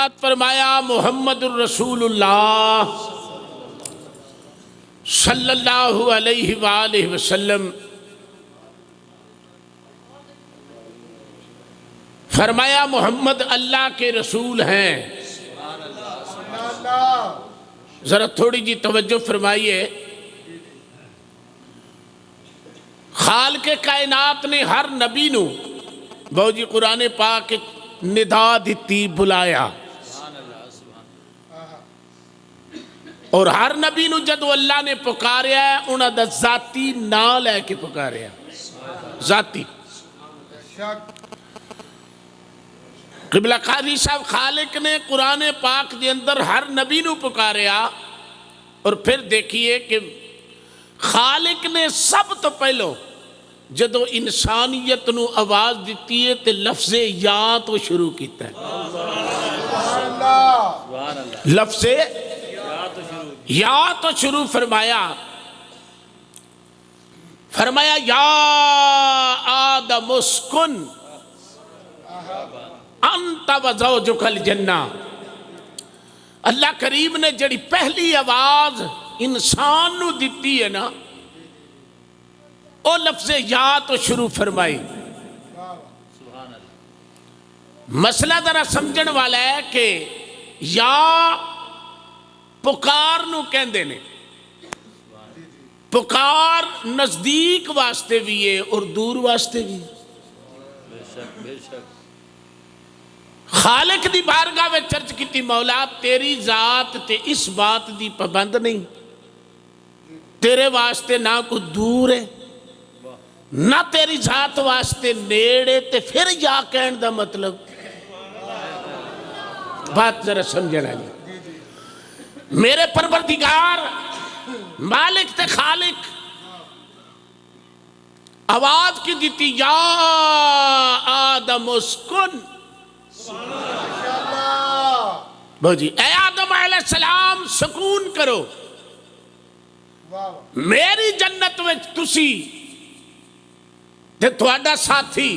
ارشاد فرمایا محمد الرسول اللہ صلی اللہ علیہ وآلہ وسلم فرمایا محمد اللہ کے رسول ہیں. ذرا تھوڑی جی توجہ فرمائیے. خالق کائنات نے ہر نبی نو بہو جی قرآن پاک ندا دیتی بلایا اور ہر نبی نو جدو اللہ نے پکاریا ہے انہاں دا ذاتی نام لے کے پکاریا ذاتی. قبلہ قاضی صاحب خالق نے قرآن پاک دے اندر ہر نبی نو پکاریا اور پھر دیکھیے کہ خالق نے سب تو پہلو جدو انسانیت نو آواز دیتی ہے تے لفظ یا تو شروع کیتا ہے. لفظ یا تو شروع فرمایا یا آدم اسکن انت و زوجک الجنہ. اللہ کریم نے جڑی پہلی آواز انسان نو دیتی ہے نا او لفظ یا تو شروع فرمائی. مسئلہ ذرا سمجھن والا ہے کہ یا پکار نو کہندے نے. پکار نزدیک واسطے بھی ہے اور دور واسطے بھی. خالق دی بارگاہ میں چرچ کیتی مولا تیری ذات تے اس بات دی پابند نہیں. تیرے واسطے نہ کوئی دور ہے نہ تیری ذات واسطے نیڑے تے پھر یا کہن دا مطلب بات ذرا سمجھنا جی. میرے پروردگار مالک تے خالق آواز کی دیتی یا آدم اسکن. بہو جی اے آدم علیہ السلام سکون کرو میری جنت میں تسی تے تھوڑا ساتھی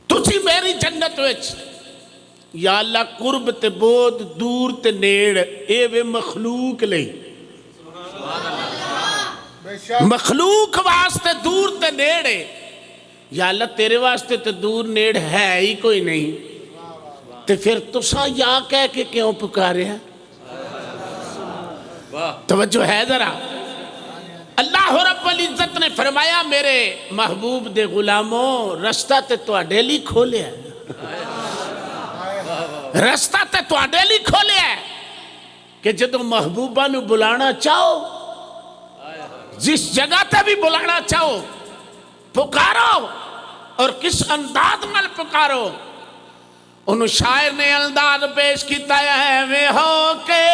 تسی میری جنت میں. یا اللہ قرب تے بود دور تے نیڑ اے وے مخلوق لئی مخلوق واسطے دور تے نیڑے. یا اللہ تیرے واسطے تے دور نیڑ ہے ہی کوئی نہیں تے پھر تسا یا کہہ کے کیوں پکارے ہیں. توجہ ہے ذرا. اللہ رب العزت نے فرمایا میرے محبوب دے غلاموں رستہ تے تواڈے لئی کھولیا ہے. رستہ تے تواڈے لئی کھولیا ہے کہ جدو محبوبہ نو بلانا چاہو جس جگہ تے بھی بلانا چاہو پکارو اور کس انداز مل پکارو. انہوں شاعر نے انداز پیش کیتا ہے میں ہو کے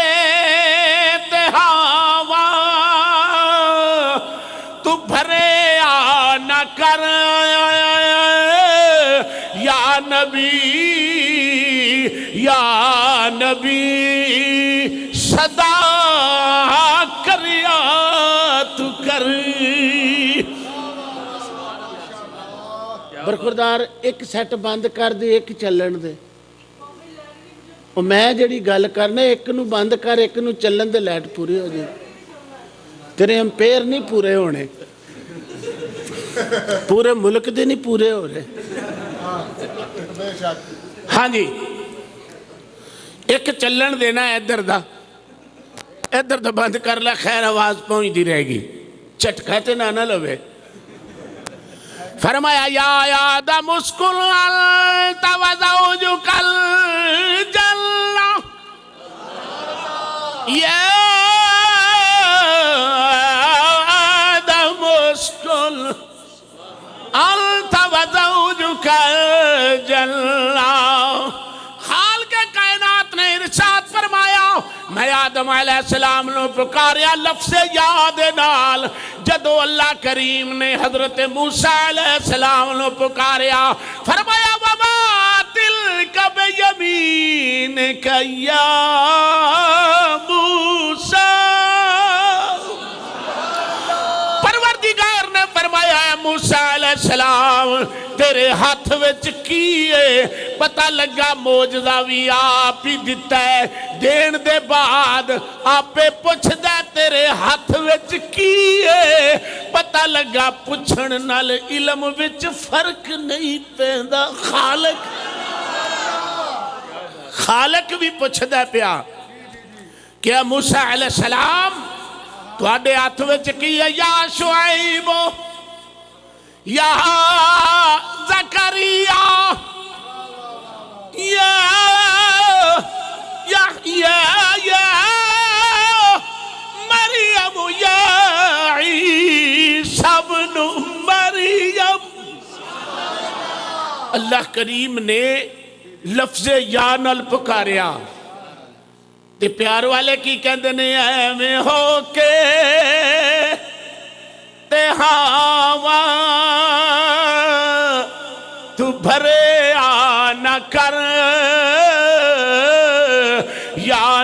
تہاوا تو بھرے آنا کر یا نبی صدا کریا تو کر. برخوردار ایک سیٹ بند کر دے ایک چلن دے. اور میں جڑی گل کرنا ایک نو بند کر ایک نو چلن دے لائٹ پوری ہو جائے. تیرے امپیر نہیں پورے ہونے پورے ملک دے نہیں پورے ہو رہے. ہاں جی ایک چلن دینا ہے ادھر دا بند کر لے خیر آواز پہنچ دی رہے گی چٹکا تے نہ لوے. فرمایا یا آدم اسکن انت و زوجک الجنہ. یا آدم اسکن انت و زوجک الجنہ. خالق کائنات نے ارشاد فرمایا میں آدم علیہ السلام نو پکاریا لفظ یاد نال. جدو اللہ کریم نے حضرت موسیٰ علیہ السلام نو پکاریا فرمایا وما تلک بیمینک یا موسیٰ. پروردگار نے فرمایا موسیٰ علیہ السلام تیرے ہاتھ وچ کی ہے پتہ لگا موجزہ بھی آپ ہی دیتا ہے دین دے بعد آپے پوچھ دے تیرے ہاتھ وچ کی ہے پتہ لگا پوچھن نال علم وچ فرق نہیں پیندا خالق بھی پوچھ دے پیا کیا موسیٰ علیہ السلام تو آڈے ہاتھ وچ کی ہے یا شعیب یا زکریہ یا مریم یا عیسیٰ ابن مریم اللہ کریم نے لفظ یا نال پکاریا تے پیار والے کی کہندے نے اے میں ہو کے تے ہاواں تو بھرے آنا کر یا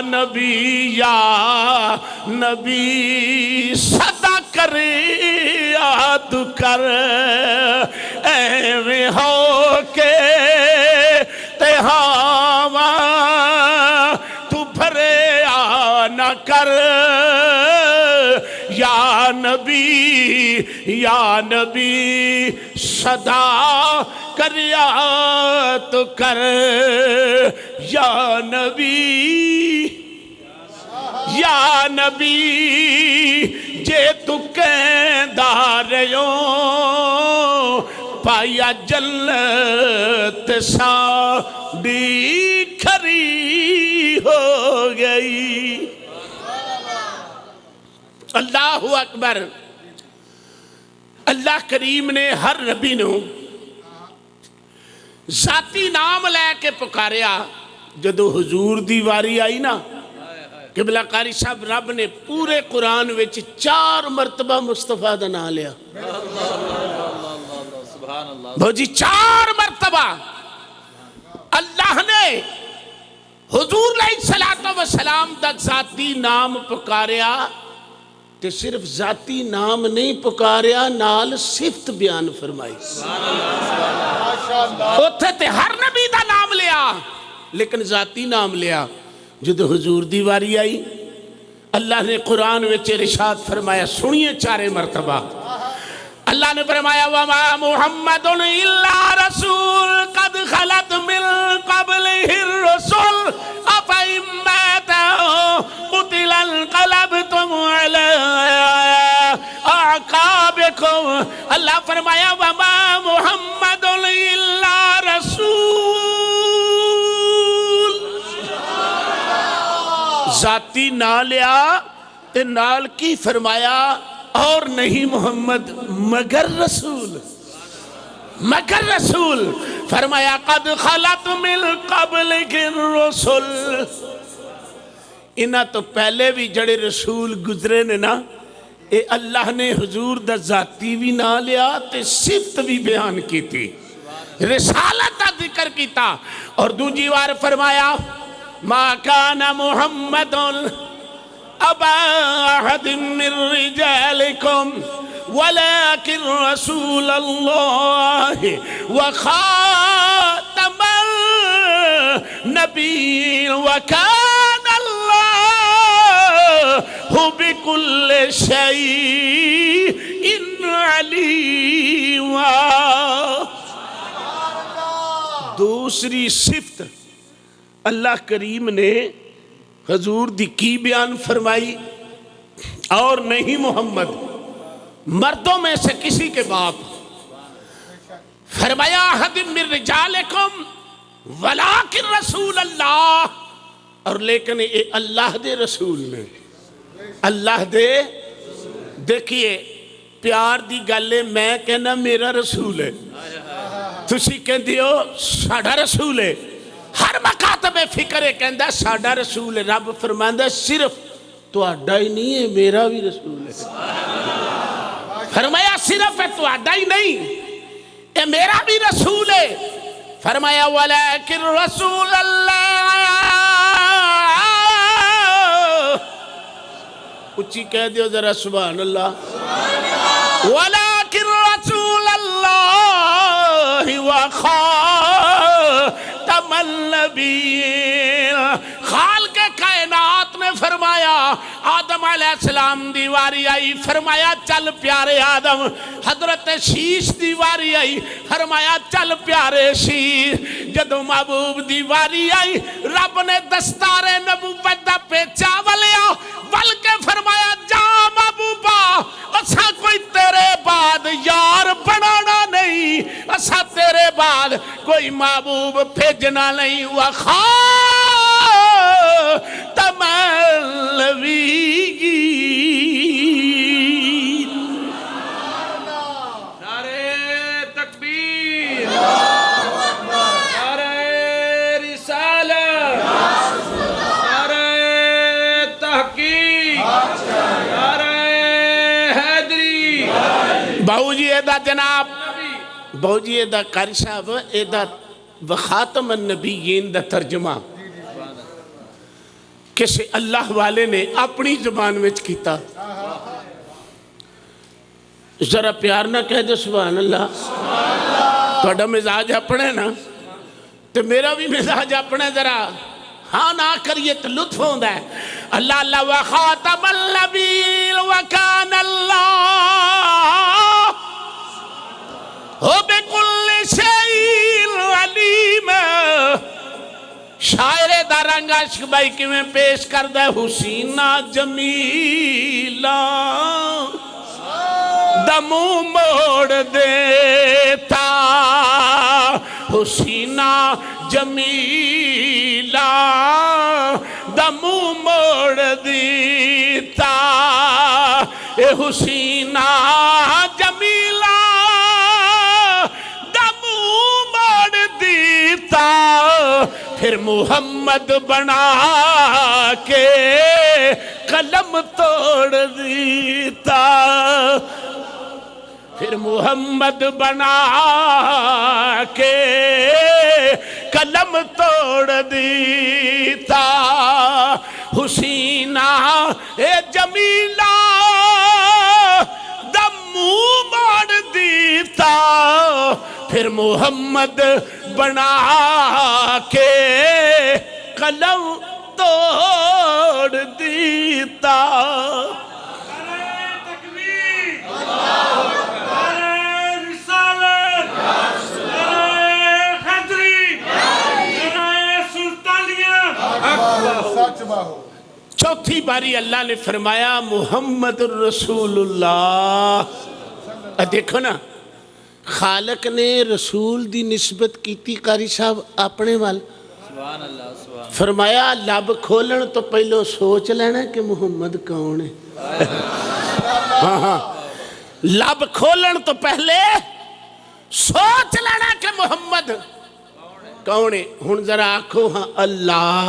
نبی صدا کر یاد کر اے میں ہو کے تے ہاواں تو بھرے آنا کر یا نبی صدا کر یاد کر یا نبی جے تو کہندہ رہیوں پایا جنت ساڑی کھری ہو گئی اللہ اکبر اللہ کریم نے ہر نبی نو ذاتی نام لے کے پکاریا جدو حضور دی واری آئی نا قبلہ قاری صاحب رب نے پورے قرآن وچ 4 مرتبہ مصطفیٰ دا نام لیا بھو جی 4 مرتبہ اللہ نے حضور علیہ السلام دا ذاتی نام پکاریا تے صرف ذاتی نام نہیں پکاریا نال صفت بیان فرمائی اتھے تے ہر نبی دا نام لیا لیکن ذاتی نام لیا جدو حضور دی واری آئی اللہ نے قرآن وچ ارشاد فرمایا سنیے 4 مرتبہ اللہ نے فرمایا وَمَا مُحَمَّدٌ إِلَّا رَسُولٌ قَدْ خَلَتْ مِن قَبْلِهِ الرُّسُلُ أَفَإِن مَّاتَ أَوْ قُتِلَ انقلبتم عَلَىٰ أَعْقَابِكُمْ اللہ فرمایا وَمَا مُحَمَّدٌ إِلَّا رَسُولٌ ذاتی نہ لیا تے نال کی فرمایا اور نہیں محمد مگر رسول فرمایا قد خلت من قبلک الرسل انہاں تو پہلے بھی جڑے رسول گزرے نے نا اے اللہ نے حضور دا ذاتی بھی نہ لیا تے صفت بھی بیان کی تھی رسالت دا ذکر کیتا اور دوجی بار فرمایا ما کان محمد ابا احد من رجالکم ولكن رسول الله وخاتم النبي وكان الله بكل شيء عليما دوسری صفت اللہ کریم نے حضور دی کی بیان فرمائی اور نہیں محمد مردوں میں سے کسی کے باپ فرمایا احد من رجالکم ولیکن رسول اللہ اور لیکن اے اللہ دے رسول نے اللہ دے دیکھئے پیار دی گلے میں کہنا میرا رسول ہے تسی کہن دیو ساڑھا رسول ہے ہر مکاتب فکر ہے کہندہ ساڑھا رسول ہے رب فرماندہ صرف تو اڈا ہی نہیں ہے میرا بھی رسول ہے فرمایا صرف ہے تو اڈا ہی نہیں اے میرا بھی رسول ہے فرمایا ولیکن رسول اللہ اچھی کہہ دیو ذرا سبحان اللہ ولیکن رسول اللہ وخاتم النبیین. خالق کائنات نے فرمایا آدم علیہ السلام دی واری آئی، فرمایا چل پیارے آدم. حضرت شیش دی واری آئی، فرمایا چل پیارے شیش. جدو محبوب دی واری آئی رب نے دستار نبوت دا پیچا ولیا بلکہ فرمایا جا محبوبہ اسا کوئی تیرے بعد یار بنانا نہیں، اسا تیرے بعد کوئی محبوب بھیجنا نہیں. وخاتم النبیین. نعرہ تکبیر، نعرہ رسالت، نعرہ تحقیق، نعرہ حیدری. بہو جی ایدہ جناب، بہو جی ایدہ قاری صاحب ایدہ وخاتم النبیین دا ترجمہ کسی اللہ والے نے اپنی زبان میں کیتا. ذرا پیار نہ کہہ دے سبحان اللہ. توڑا مزاج اپنے نا تو میرا بھی مزاج اپنے ذرا ہاں نہ کریے تو لطف ہوندہ ہے. اللہ اللہ وخاتم النبیین وکان اللہ ہو بکل شیء علیم. شاعر دا رنگ عشق بھائی کی میں پیش کردہ حسینہ جمیلہ دمو موڑ دیتا، حسینہ جمیلہ دمو موڑ دیتا. اے حسینہ جمیلہ دمو موڑ دیتا، پھر محمد بنا کے قلم توڑ دیتا. پھر محمد بنا کے قلم توڑ دیتا. حسینہ اے جمیلہ دم منہ موڑ دیتا، پھر محمد بنا کے قلم توڑ دیتا. چوتھی باری اللہ نے فرمایا محمد الرسول اللہ. دیکھو نا خالق نے رسول دی نسبت کیتی قاری صاحب اپنے وال. فرمایا لب کھولن تو پہلو سوچ لینا کہ محمد کون ہے. لب کھولن تو پہلے سوچ لینا کہ محمد کون ہے. ہن ذرا آکھو ہاں اللہ.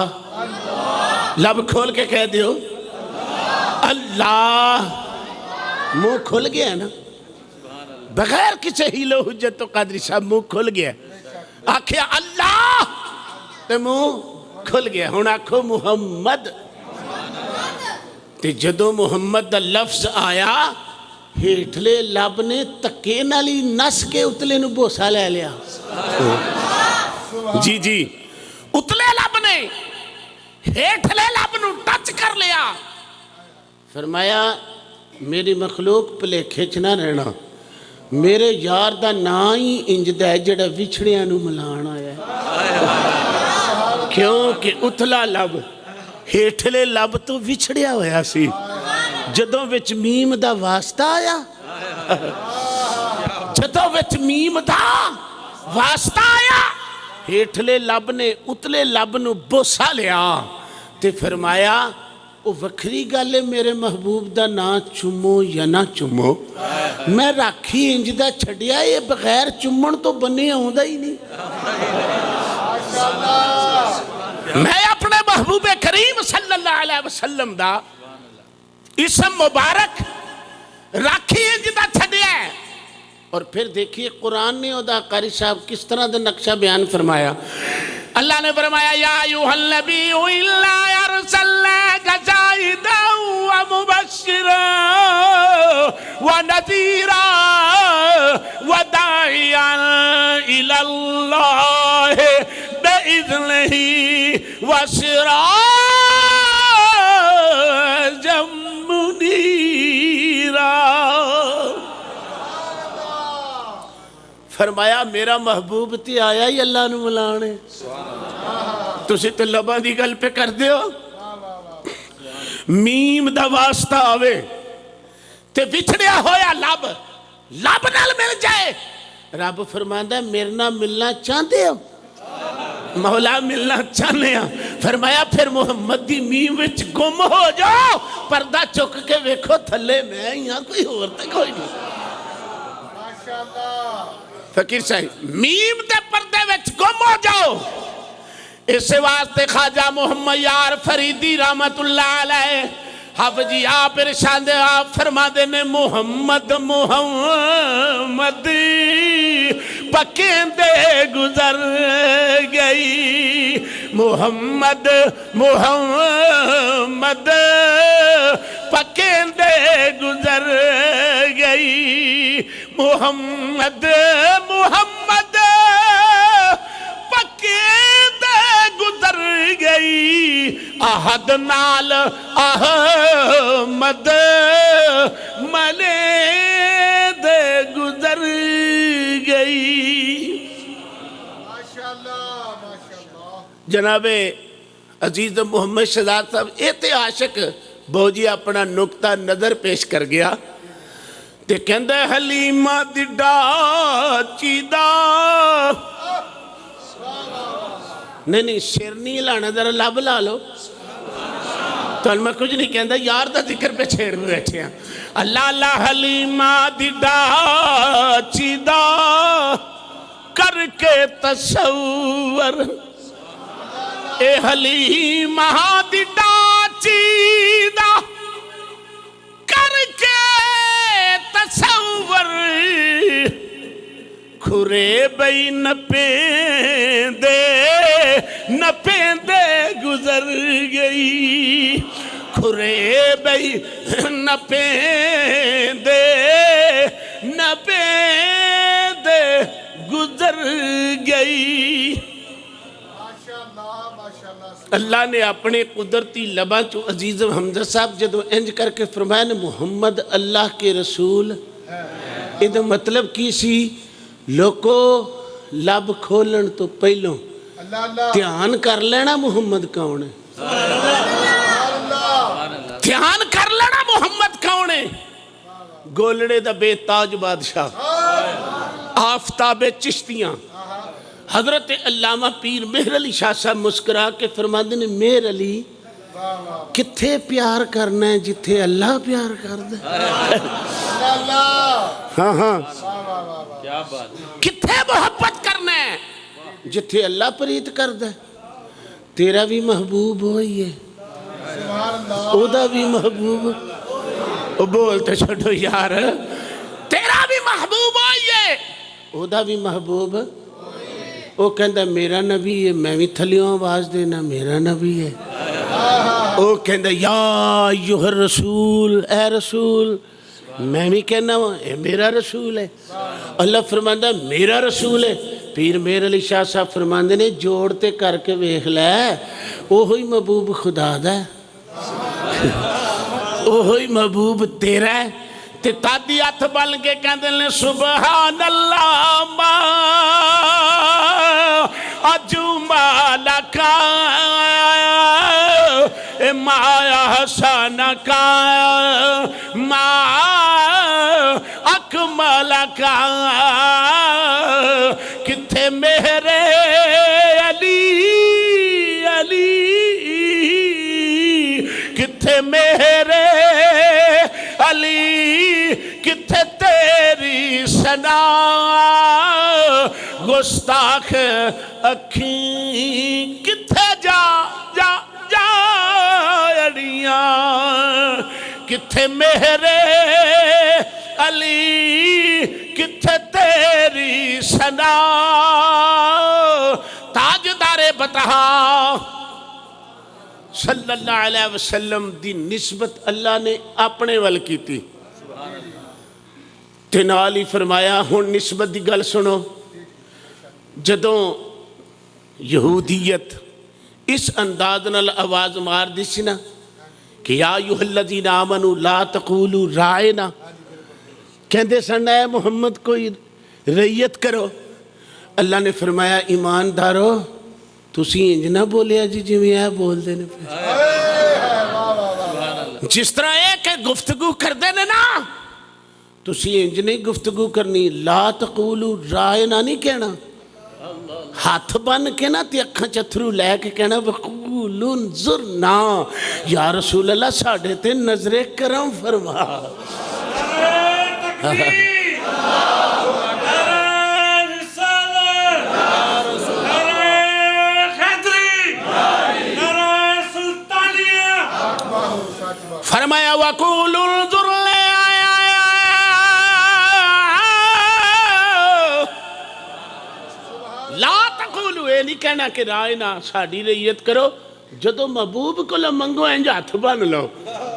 لب کھول کے کہہ دیو اللہ. منہ کھل گیا نا بغیر کسی ہیلو حجت تو قادری صاحب منہ کھل گیا. آکھیا اللہ تو منہ کھل گیا. ہن آکھو محمد. تے جدو محمد دا لفظ آیا ہیٹھلے لب نے تکے نالی نس کے اتلے نو بوسا لے لیا. جی جی اتلے لب نے ہیٹھلے لب نو ٹچ کر لیا. فرمایا میری مخلوق پلے کھچنا رہنا، میرے یار دا نا ہی انجدہ ہے جڑا وچھڑیاں نو ملان آیا ہے. کیونکہ اتلا لب ہیٹھلے لب تو وچھڑیا ہویا سی. جدوں وچ میم دا واسطہ آیا، جدوں وچ میم دا واسطہ آیا ہیٹھلے لب نے اتلے لب نو بوسا لیا. تے فرمایا او وکھری گالے میرے محبوب دا نا چمو یا نہ چمو، میں راکھی انجدہ چھڑیا یہ بغیر چمن تو بنے آؤں ہی نہیں. میں اپنے محبوب کریم صلی اللہ علیہ وسلم دا اسم مبارک راکھی انجدہ چھڑیا ہے. اور پھر دیکھیے قرآن نے ادا قاری صاحب کس طرح دا نقشہ بیان فرمایا. اللہ نے فرمایا یا ایوہ النبی اللہ ارسلناک شاہدا ومبشرا ونذیرا وداعیا الی اللہ بإذنہ وسراجا منیرا. فرمایا میرا محبوب تی آیا ہی اللہ نو ملانے. تسی تے لباں دی گل پہ کر دیو. میم دا واسطہ آوے تے وچھڑیا ہویا لب نال مل جائے. رب فرماندا ہے میرے نال ملنا چاہتے ہو؟ مولا ملنا چاہنے ہیں. فرمایا پھر محمد دی میم وچ گم ہو جاؤ, پردہ چک کے ویکھو تھلے میں یہاں کوئی اور تے کوئی نہیں. فقیر صاحب میم دے پردے وچ گم ہو جاؤ. اس واسطے خواجہ محمد یار فریدی رحمت اللہ علیہ حب جی آپ ارشاد آپ فرما دینے محمد محمد پکیندے گزر گئی. محمد محمد پکیندے گزر گئی. محمد محمد پکیندے گزر گئی. احد نال احمد ملے دے گزر گئی. جناب عزیز محمد شہزاد صاحب ایتے عاشق بہو جی اپنا نقطہ نظر پیش کر گیا تے کہندہ حلیمہ دی ڈاچی دا. نہیں شیر نہیں لانا, ذرا لب لا لو. تو میں کچھ نہیں کہندہ یار دا ذکر پہ چھیڑ میں بیٹھے ہیں. اللہ اللہ حلیمہ دی ڈاچی دا کر کے تصور. اے حلیمہ دی ڈاچی دا کر کے تصور. کھرے بئی نپیندے گزر گئی. کھرے بئی نپیندے گزر گئی. اللہ نے اپنے قدرتی لباں چو عزیز حمزہ صاحب جدو انج کر کے فرمایا نا محمد اللہ کے رسول. یہ مطلب کی سی لوگو لب کھولن تو پہلوں دھیان کر لینا محمد کون ہے. دھیان کر لینا محمد کون ہے. گولڑے دا بے تاج بادشاہ آفتاب چشتیاں حضرت علامہ پیر مہر علی شاہ صاحب مسکرا کے فرماتے ہیں مہر علی کتھے پیار کرنا ہے جتھے اللہ پیار کر دے. ہاں ہاں کتھے محبت کرنا ہے جتھے اللہ پریت کر دے. تیرا بھی محبوب ہوئی ہے او دا بھی محبوب. او بولتے چھوٹو یار تیرا بھی محبوب ہوئی ہے او دا بھی محبوب. او کہندہ میرا نبی ہے میں بھی تھلیوں آواز دینا میرا نبی ہے. او کہندہ یا ایوہ الرسول اے رسول میں بھی کہنا ہوں اے میرا رسول ہے. اللہ فرماندہ میرا رسول ہے. پیر مہر علی شاہ صاحب فرماندے نے جوڑتے کر کے ویکھ لے اوہی محبوب خدا دا ہے اوہی محبوب تیرا ہے. تے تادی ہاتھ بل کے کہندے نے سبحان اللہ ما اجمالک ما احسنک ما اکملک. کتھے میرے علی علی کتھے میرے علی کتھے تیری ثنا گستاخ اکھیں کتھے جا اڑیاں. کتھے میرے علی کتھے تیری ثنا. تاجدار بطحا صلی اللہ علیہ وسلم دی نسبت اللہ نے اپنے ول کی تھی. تنالی فرمایا ہون نسبت دی گل سنو. جدوں یہودیت اس انداز نال آواز مار دی سی نا کہ یا ایھا الذین آمنوا لا تقولوا رائنا، کہندے سن اے محمد کوئی رعیت کرو، اللہ نے فرمایا ایماندارو تسی انج نہ بولیا جی جویں اے بول دے نے، جس طرح ایک گفتگو کر دے نے نا تسی انج نہیں گفتگو کرنی، لا تقولوا رائنا نہیں کہنا، ہاتھ بن کے نا تے اکھاں چتھرو لے کے کہنا وقولوا انظرنا، یا رسول اللہ ساڈے تے نظر کرم فرما۔ فرمایا وقولوا انظرنا، لا تقولوا، اے نہیں کہنا کہ رائنا ساڈی رعیت کرو، جدو محبوب کو منگو انج ہاتھ بن لو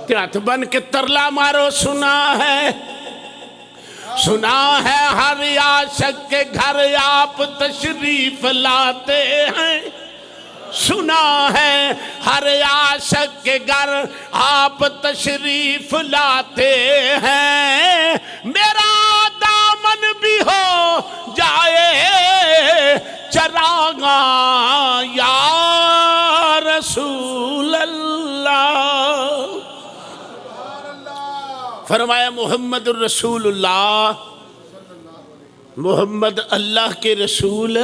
تے ہاتھ بن کے ترلا مارو، سنا ہے ہر عاشق کے گھر آپ تشریف لاتے ہیں، سنا ہے ہر عاشق کے گھر آپ تشریف لاتے ہیں، میرا دامن بھی ہو جائے چراغاں یا رسول اللہ۔ فرمایا محمد الرسول اللہ، محمد اللہ کے رسول۔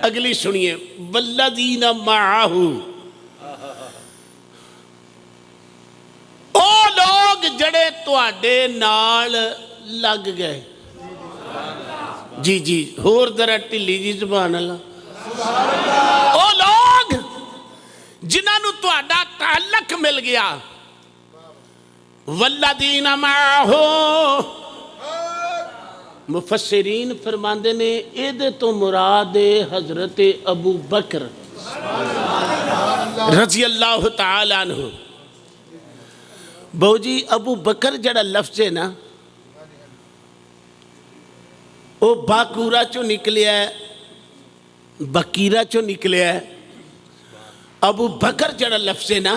اگلی سنیے، والذین معہ، او لوگ جڑے تواڈے نال لگ گئے، جی ہور ذرا ٹلی جی سبحان اللہ، او لوگ جنہاں نو تواڈا تعلق مل گیا، والذین معہ، مفسرین فرماندے نے ایدے تو مراد حضرت ابو بکر رضی اللہ تعالیٰ عنہ۔ بہو جی ابو بکر جڑا لفظ ہے نا وہ باکورا چو نکلیا ہے، بکیرہ چو نکلیا ہے۔ ابو بکر جڑا لفظ ہے نا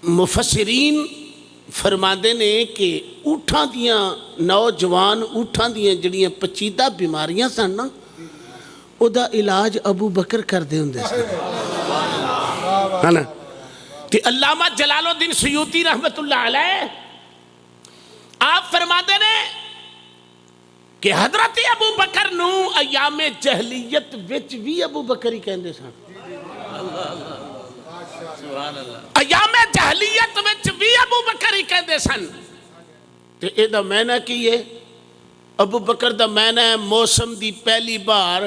مفسرین فرماندے نے کہ اٹھاں دیاں نوجوان اٹھاں دیاں جڑیاں پچیدہ بیماریاں سن نا او دا علاج ابو بکر کر دے ہوندے سن، تے علامہ جلال الدین سیوطی رحمت اللہ علیہ آپ فرماندے نے کہ حضرت ابو بکر نو ایام جہلیت وچ بھی ابو بکر ہی کہندے سن، ایام جہلیت وچ بھی ابو بکر ہی کہندے سن۔ تے اے دا معنی کی ہے؟ ابو بکر دا معنی ہے موسم دی پہلی بار،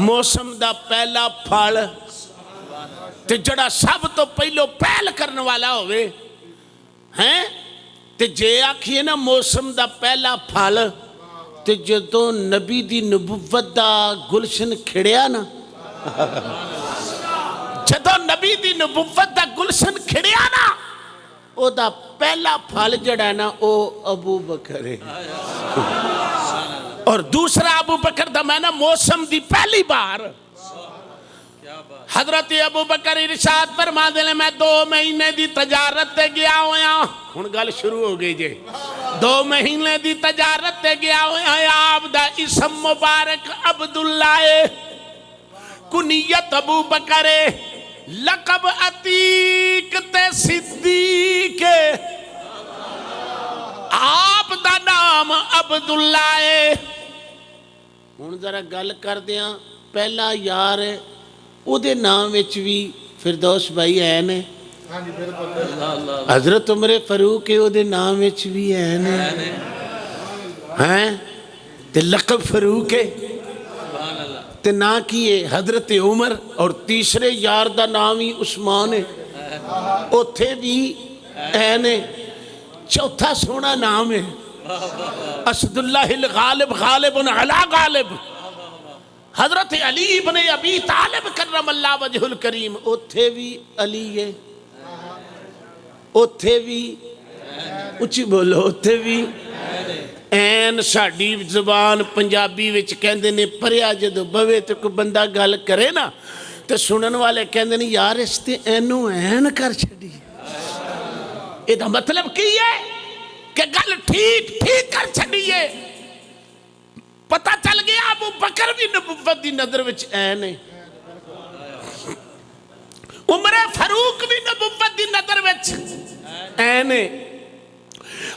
موسم دا پہلا پھل، تے جڑا سب تو پہلو پہل کرنے والا ہوئے ہیں، تے جے آکھیے نا موسم دا پہلا پھل، تے جدوں نبی دی نبوت دا گلشن کھڑیا نا، جدو نبی دی نبوت دا گلشن کھڑیا نا او دا پہلا پھل جڑا ہے نا او ابو بکر ہے، اور دوسرا ابو بکر دا میں نا موسم دی پہلی بار۔ حضرت ابو بکر ارشاد فرما دے میں 2 مہینے دی تجارت تے گیا ہویا، ہن گل شروع ہو گئی جے، 2 مہینے دی تجارت تے گیا ہویا، آپ دا اسم مبارک عبداللہ، کنیت ابو بکر، لقب عتیق تے صدیق، آپ دا نام عبداللہ ہے۔ ہن ذرا گل کر دیاں، پہلا یار او دے نام وچ بھی فردوس بھائی ہے نے، حضرت عمر فاروق او دے نام وچ بھی ہے نے، ہیں تے لقب فاروق ہے تے نا کیے حضرت عمر، اور تیسرے یار دا نام ہی عثمان ہے، اوتھے بھی ہے نے، چوتھا سونا نام ہے اسد اللہ الغالب، غالب علی غالب، حضرت علی ابن ابی طالب کرم اللہ وجہ الکریم، اوتھے بھی علی ہے، اوتھے بھی اچھی بولو، اوتھے بھی ਐਨ ਸਾਡੀ ਜ਼ਬਾਨ ਪੰਜਾਬੀ ਵਿੱਚ ਕਹਿੰਦੇ ਨੇ ਪਰਿਆ ਜਦੋਂ ਬਵੇ ਤੇ ਕੋਈ ਬੰਦਾ ਗੱਲ ਕਰੇ ਨਾ ਤੇ ਸੁਣਨ ਵਾਲੇ ਕਹਿੰਦੇ ਨੇ ਯਾਰ ਇਸ ਤੇ ਐਨੂੰ ਐਨ ਕਰ ਛੱਡੀ। ਇਹਦਾ ਮਤਲਬ ਕੀ ਹੈ ਕਿ ਗੱਲ ਠੀਕ ਕਰ ਛੱਡੀਏ। ਪਤਾ ਚੱਲ ਗਿਆ ਅਬੂ ਬਕਰ ਵੀ ਨਬੂਵਤ ਦੀ ਨਜ਼ਰ ਵਿੱਚ ਐਨ ਹੈ, ਉਮਰ ਫਾਰੂਕ ਵੀ ਨਬੂਵਤ ਦੀ ਨਜ਼ਰ ਵਿੱਚ ਐਨ ਹੈ,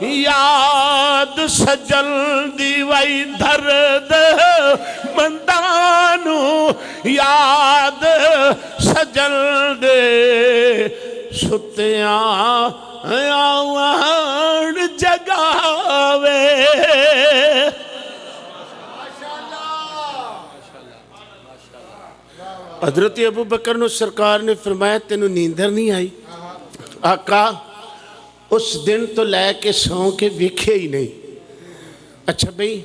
یاد سجل دی وئی درد مندانو یاد سجل دے ستیاں آوان جگاوے حضرت ابو بکر نو سرکار نے فرمایا تینوں نیندر نہیں آئی؟ آقا اس دن تو لے کے سو کے ویکھے ہی نہیں۔ اچھا بھئی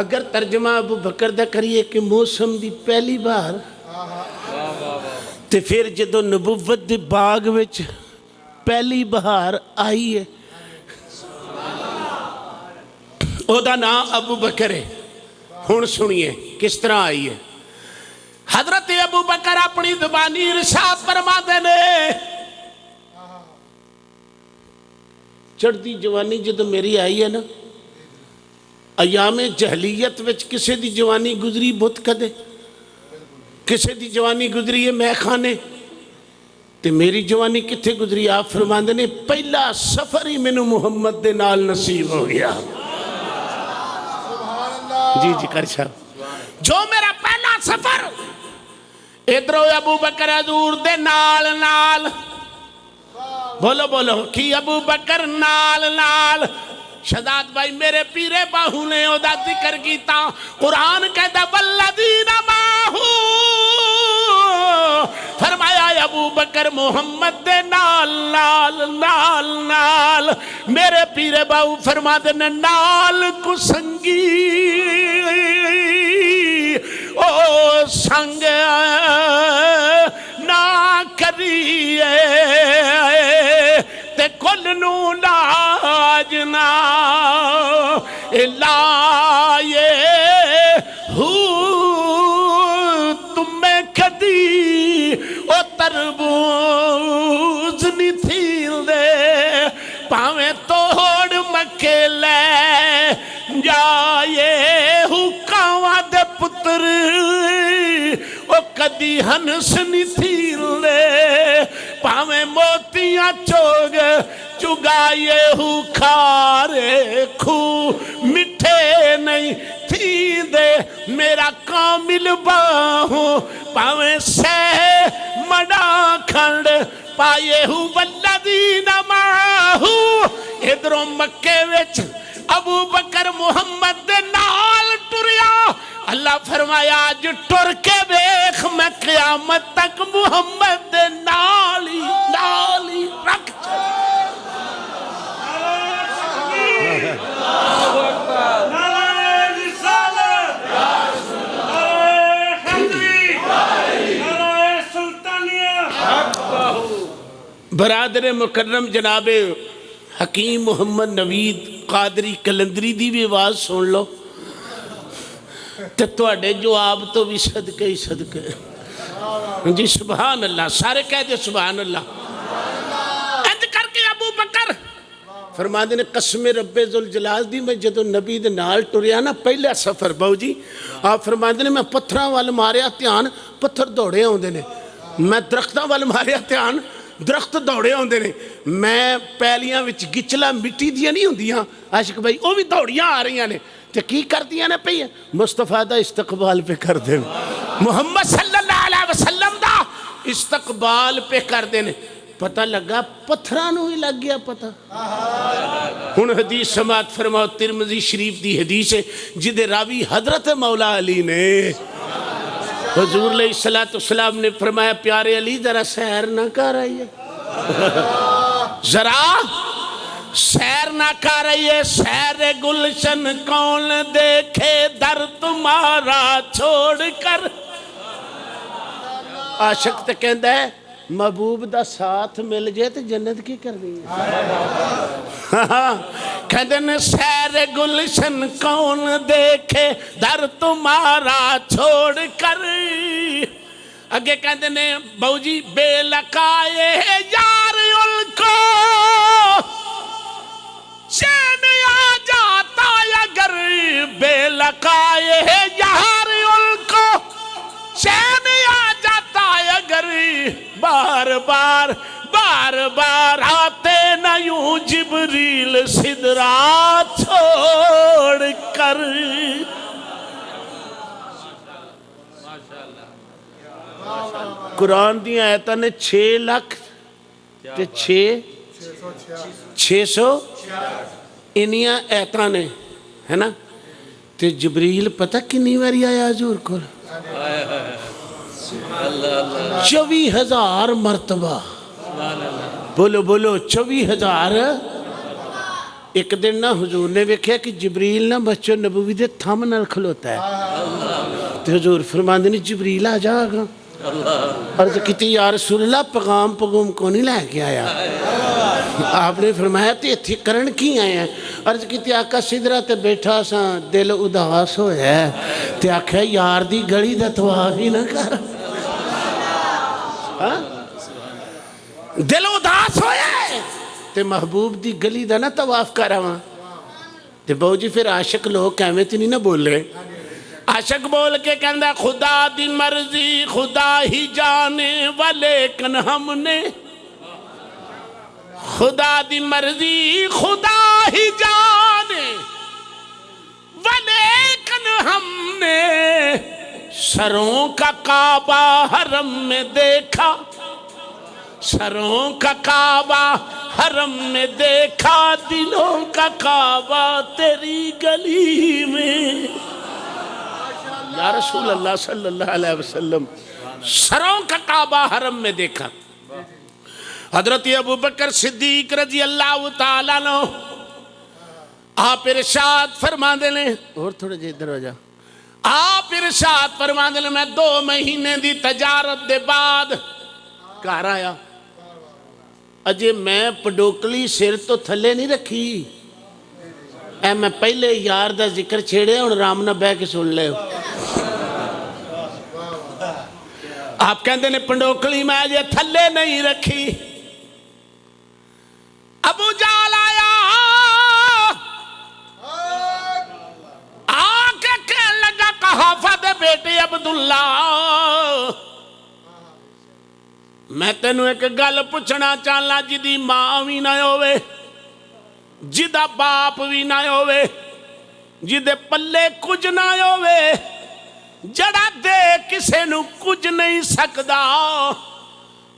اگر ترجمہ ابو بکر دا کریے کہ موسم دی پہلی بار تے پھر جدو نبوت دی باغ وچ پہلی بہار آئی ہے او دا نام ابو بکر ہے۔ ہن سنیے کس طرح آئی ہے۔ حضرت ابو بکر اپنی زبانی ارشاد فرما دینے چڑھتی جوانی جدو میری آئی ہے نا، ایام جہلیت وچ کسے دی جوانی گزری بت کدے، کسے دی جوانی گزری ہے میں خانے، تے میری جوانی کتھے گزری؟ آپ فرماندے نے پہلا سفر ہی مینوں محمد دے نال نصیب ہو گیا۔ جی جی کر صاحب، جو میرا پہلا سفر ادھرو ابو بکر حضور دے نال نال، بولو بولو کی ابو بکر نال نال، شہزاد بھائی میرے پیرے باہو نے او دا ذکر کیتا، قرآن کہتا والذین ماہو، فرمایا ابو بکر محمد دے نال نال نال نال، میرے پیرے باہو فرما دینے نال کو سنگی او سنگ نہ کریے تے کل نو لاجنا لائے ہو تمہیں کدی او تربوز نہیں تھیل دے پاویں توڑ مکے لے جائے ہو کاواں دے پتر او کدی ہنس نہیں تھیل دے پاویں موتیاں چوگ چگائے ہو کھارے کھو مٹھے نہیں تھی دے میرا کامل باہوں پاویں سہ مڑا کھنڈ پائے ہو والذین ماہو، ادھروں مکے وچ ابو بکر محمد دے نال ٹریا، اللہ فرمایا آج ٹر کے بیخ میں قیامت تک محمد دے نالی نالی رکھ برادر مکرم جناب حکیم محمد نوید قادری کلندری دی بھی آواز سن لو تے تواڈے جواب تو بھی صدقے ہی صدقے۔ جی سبحان اللہ، سارے کہہ دے سبحان اللہ۔ انج کر کے ابو بکر فرماندے نے قسم رب ذوالجلال دی میں جدو نبی دے نال ٹریا نا پہلا سفر باؤ جی، آپ فرماندے نے میں پتھراں وال ماریا دھیان پتھر دوڑے ہوندے نے، میں درختاں وال ماریا دھیان درخت دوڑے ہوندے نے، میں پیلیاں وچ گچلا مٹی دیاں نہیں ہوندیاں عاشق بھائی وہ بھی دوڑیاں آ رہی نے تے کی کر دیاں نے پئی مصطفیٰ دا استقبال پہ کر دیں، محمد صلی اللہ علیہ وسلم دا استقبال پہ کر دیں۔ پتہ لگا پتھرانوں ہی لگ گیا پتہ۔ ہن حدیث سماعت فرماؤ، ترمذی شریف دی حدیث ہے جدے راوی حضرت مولا علی نے حضور علیہ السلام نے فرمایا پیارے علی ذرا سیر نہ کر آئیے، ذرا سیر نہ کر آئیے، سیر گلشن کون دیکھے در تمہارا چھوڑ کر۔ عاشق تے کہندہ ہے محبوب دا ساتھ مل جائے تو جنت کی کر دی ہے۔ کہندے نے سیر گلشن کون دیکھے در تمہارا چھوڑ کر، اگے کہندے نے بہو جی بے لقائے یار ان کو چین آ جاتا اگر، بے لقائے یار ان کو چین آ جاتا اگر، بار بار بار بار آتے نہ یوں جبریل سدرا چھوڑ کر. قرآن دی آیتاں نے 6 لاکھ تے 600 انیاں آیتاں نے ہے نا. تے جبریل پتہ کنی واری آیا حضور کو؟ 24,000 مرتبہ. بولو بولو 24,000. ایک دن نہ حضور نے ویکھیا کہ جبریل نہ مسجد نبوی دے تھم نال کھلوتا ہے. تے حضور فرماندے نے جبریل آ جا گا. عرض کیتی یا رسول اللہ پیغام کو نہیں لے کے آیا. آپ نے فرمایا تے اتھی کرن کی آئے ہیں؟ عرض کیتی آقا سدرہ تے بیٹھا سا دل اداس ہویا ہے تے آکھیا یار دی گڑی دا طواف ہی نہ کر. دل اداس ہویا ہے تے محبوب دی گلی دا نہ طواف کر آواں. تے بہو جی پھر عاشق لوگ کیویں تے نہیں نہ بول رہے. عاشق بول کے کہندا خدا دی مرضی خدا ہی جانے ولیکن ہم نے. خدا دی مرضی خدا ہی جانے ولیکن ہم نے سروں کا کعبہ حرم میں دیکھا. سروں کا کعبہ حرم میں دیکھا دلوں کا کعبہ تیری گلی میں. یا رسول اللہ صلی اللہ علیہ وسلم سروں کا کعبہ حرم میں دیکھا. حضرت ابو بکر صدیق رضی اللہ تعالیٰ عنہ آپ ارشاد فرما دے. اور تھوڑے جے ادھر ہو جا. آپ ارشاد فرما دے میں 2 مہینے دی تجارت دے بعد گھر آیا. اجے میں پڈوکلی سر تو تھلے نہیں رکھی. اے میں پہلے یار دا ذکر چھیڑے اور رام نہ بہ کے سن لے. آپ کہندے نے پنڈوکلی میں اجے تھلے نہیں رکھی. ابو جہل آیا آکے کہنے لگا قحافہ دے بیٹے عبداللہ میں تینوں ایک گل پوچھنا چاہلا جدی ماں بھی نہ ہوئے جدہ باپ بھی نہ ہوئے جدے پلے کچھ نہ ہوئے جڑا دے کسے نو کچھ نہیں سکدا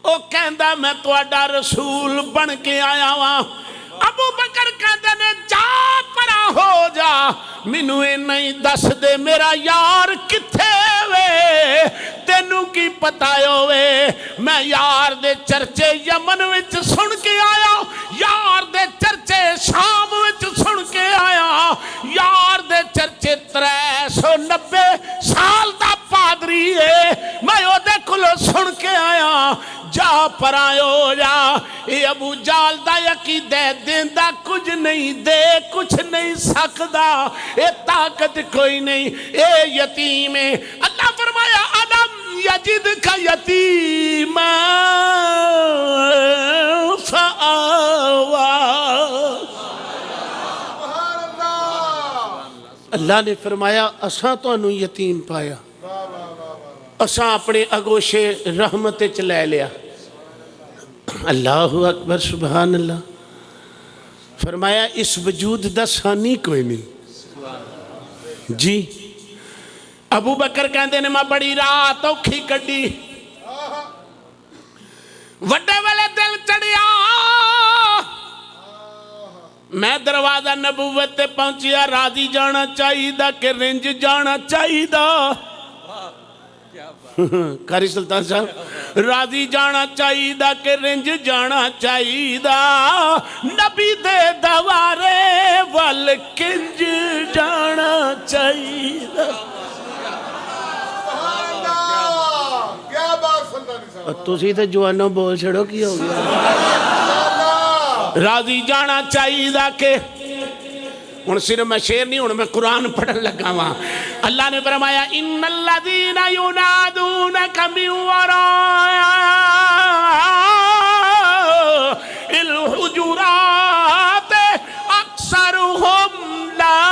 او کہندا میں تواڈا رسول بن کے آیا ہاں. ابو بکر کہندے نے جا پرا ہو جا مینوں اے نہیں دس دے میرا یار کتھے وے تینوں کی پتہ ہوئے. میں یار دے چرچے یمن وچ سن کے آیا یار دے چرچے شام وچ سن کے آیا یار دے چرچے 390 سال دا پادری ہے میں او دے کولوں سن کے آیا. جا پرایو جا. اے ابو جال دا عقیدہ دیندا کچھ نہیں دے کچھ نہیں سکدا اے طاقت کوئی نہیں اے یتیم ہے. اللہ فرمایا علم یجد کا یتیم فآوا. اللہ نے فرمایا اساں تانوں یتیم پایا اساں اپنے اگوشے رحمت چ لے لیا. اللہ اکبر سبحان اللہ. فرمایا اس وجود دا ثانی کوئی نہیں جی. ابو بکر کہندے نے میں بڑی رات اوکھی کڈی وڈے والے دل چڑھیا میں دروازہ نبوت تے پہنچیا راضی جانا چاہیدہ کہ رنج جانا چاہیدہ. قاری سلطان صاحب راضی جانا چاہیدہ کہ رنج جانا چاہیدہ نبی دے دوارے والکنج جانا چاہیدہ. تسی تے جوانوں بول چھڑو کی ہو گیا. راضی جانا چاہیدہ کہ ہن صرف میں شعر نہیں ہن میں قرآن پڑھن لگا ہاں. اللہ نے فرمایا ان الذین ینادونک من وراء الحجرات اکثرهم لا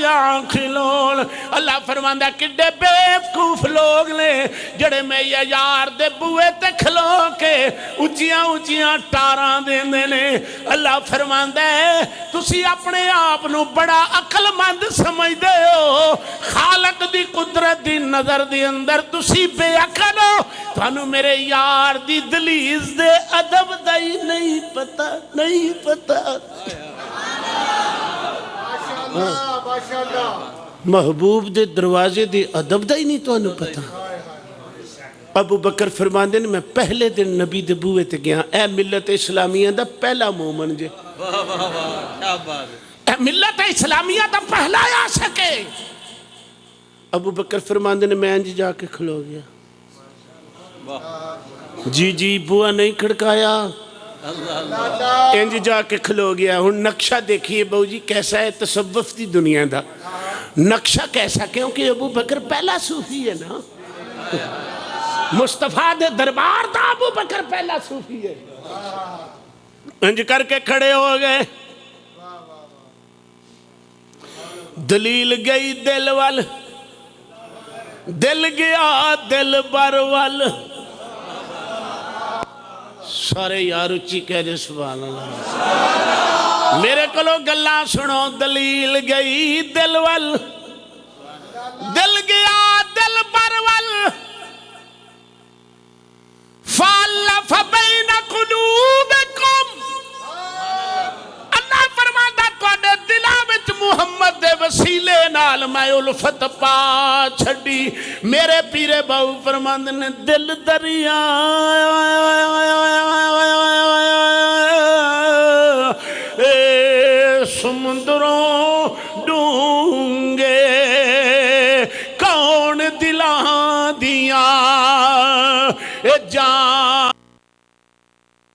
یعقلون. اللہ فرماندا کڈے بیوقوف لوگ نے جڑے میں یار دے بوئے تے کھلو کے اچیاں اچیاں ٹاراں دیندے نے اللہ فرماندا ہے تسی اپنے آپ نو بڑا عقل مند سمجھدے ہو خالق دی قدرت دی نظر دی اندر تسی بے عقل ہو تانوں میرے یار دی دلیز دے ادب دا ہی نہیں پتہ محبوب دے دروازے دے ادب دا ہی نہیں تو انہوں پتا ابو بکر فرماندے نے میں پہلے دن نبی دے بوئے تے گیا اے ملت اسلامیہ دا پہلا مومن جے واہ واہ واہ کیا بات ہے اے ملت اسلامیہ دا پہلا آ سکے ابو بکر فرماندے نے میں انج جا کے کھلو گیا جی بوا نہیں کھڑکایا انج جا کے کھلو گیا ہن نقشہ دیکھیے بہو جی کیسا ہے تصوف دی دنیا دا نقشہ کیسا کیونکہ ابو بکر پہلا صوفی ہے نا مصطفیٰ دے دربار دا ابو بکر پہلا صوفی ہے انج کر کے کھڑے ہو گئے دلیل گئی دل وال دل گیا دل بر وال سارے یار اچھی کہہ دے سبحان اللہ میرے کلو گلاں سنو دلیل گئی دل وال دل گیا دل بر وال فَأَلَّفَ بَيْنَ قُلُوبِكُمْ اللہ فرماتا تواڈے دلاں وچ محمد دے وسیلے نال میں الفت پا چھڈی میرے پیرے بہو فرماندے نے دل دریا اے سمندروں ڈونگے کون دلاں دیاں اے جان